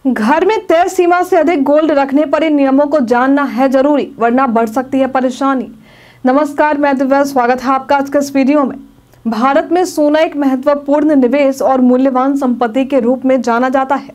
घर में तय सीमा से अधिक गोल्ड रखने पर इन नियमों को जानना है जरूरी, वरना बढ़ सकती है परेशानी। नमस्कार, मैं दिव्या, स्वागत है आपका आज के इस वीडियो में। भारत में सोना एक महत्वपूर्ण निवेश और मूल्यवान संपत्ति के रूप में जाना जाता है।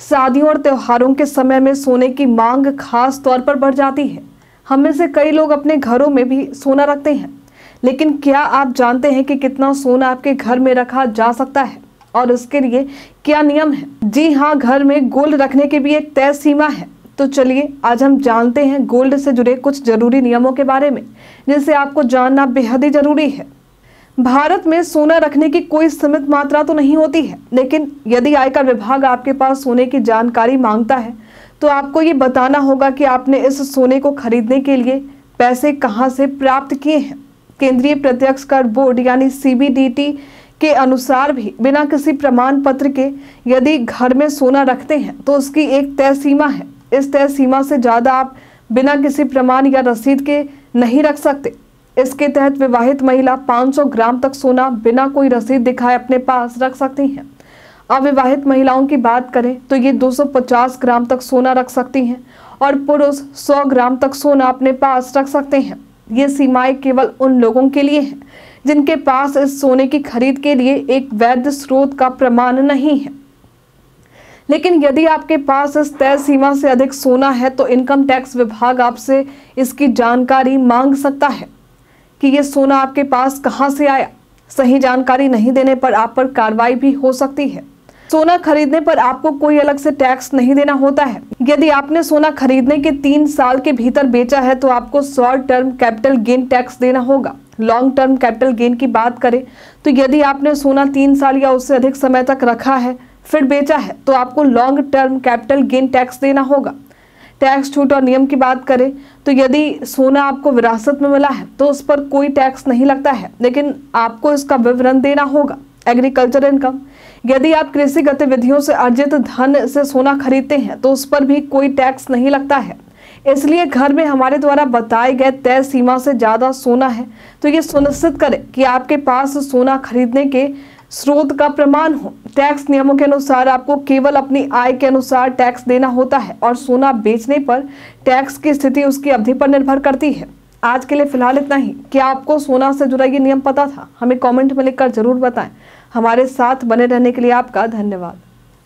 शादियों और त्योहारों के समय में सोने की मांग खास तौर पर बढ़ जाती है। हम में से कई लोग अपने घरों में भी सोना रखते हैं, लेकिन क्या आप जानते हैं कि कितना सोना आपके घर में रखा जा सकता है और इसके लिए क्या नियम है? जी हाँ, घर में गोल्ड रखने की भी एक तय सीमा है। तो चलिए आज हम जानते हैं गोल्ड से जुड़े कुछ जरूरी नियमों के बारे में, जिसे आपको जानना बेहद ही जरूरी है। भारत में सोना रखने की कोई सीमित मात्रा तो नहीं होती है, लेकिन यदि आयकर विभाग आपके पास सोने की जानकारी मांगता है तो आपको ये बताना होगा कि आपने इस सोने को खरीदने के लिए पैसे कहां से प्राप्त किए हैं। केंद्रीय प्रत्यक्ष कर बोर्ड यानी CBDT के अनुसार भी बिना किसी प्रमाण पत्र के यदि घर में सोना रखते हैं तो उसकी एक तय सीमा है। इस तय सीमा से ज़्यादा आप बिना किसी प्रमाण या रसीद के नहीं रख सकते। इसके तहत विवाहित महिला 500 ग्राम तक सोना बिना कोई रसीद दिखाए अपने पास रख सकती हैं। अविवाहित महिलाओं की बात करें तो ये 250 ग्राम तक सोना रख सकती हैं और पुरुष 100 ग्राम तक सोना अपने पास रख सकते हैं। ये सीमाएं केवल उन लोगों के लिए हैं जिनके पास इस सोने की खरीद के लिए एक वैध स्रोत का प्रमाण नहीं है। लेकिन यदि आपके पास इस तय सीमा से अधिक सोना है तो इनकम टैक्स विभाग आपसे इसकी जानकारी मांग सकता है कि ये सोना आपके पास कहां से आया। सही जानकारी नहीं देने पर आप पर कार्रवाई भी हो सकती है। सोना खरीदने पर आपको कोई अलग से टैक्स नहीं देना होता है। यदि आपने सोना खरीदने के 3 साल के भीतर बेचा है तो आपको short term capital gain tax देना होगा। लॉन्ग टर्म कैपिटल गेन की बात करें तो यदि आपने सोना 3 साल या उससे अधिक समय तक रखा है फिर बेचा है तो आपको long term capital gain tax देना होगा। टैक्स छूट और नियम की बात करें तो यदि सोना आपको विरासत में मिला है तो उस पर कोई टैक्स नहीं लगता है, लेकिन आपको इसका विवरण देना होगा। एग्रीकल्चर इनकम, यदि आप कृषि गतिविधियों से अर्जित धन से सोना खरीदते हैं तो उस पर भी कोई टैक्स नहीं लगता है। इसलिए घर में हमारे द्वारा बताए गए तय सीमा से ज़्यादा सोना है तो ये सुनिश्चित करें कि आपके पास सोना खरीदने के स्रोत का प्रमाण हो। टैक्स नियमों के अनुसार आपको केवल अपनी आय के अनुसार टैक्स देना होता है और सोना बेचने पर टैक्स की स्थिति उसकी अवधि पर निर्भर करती है। आज के लिए फिलहाल इतना ही। क्या आपको सोना से जुड़ा ये नियम पता था? हमें कमेंट में लिखकर जरूर बताएं। हमारे साथ बने रहने के लिए आपका धन्यवाद।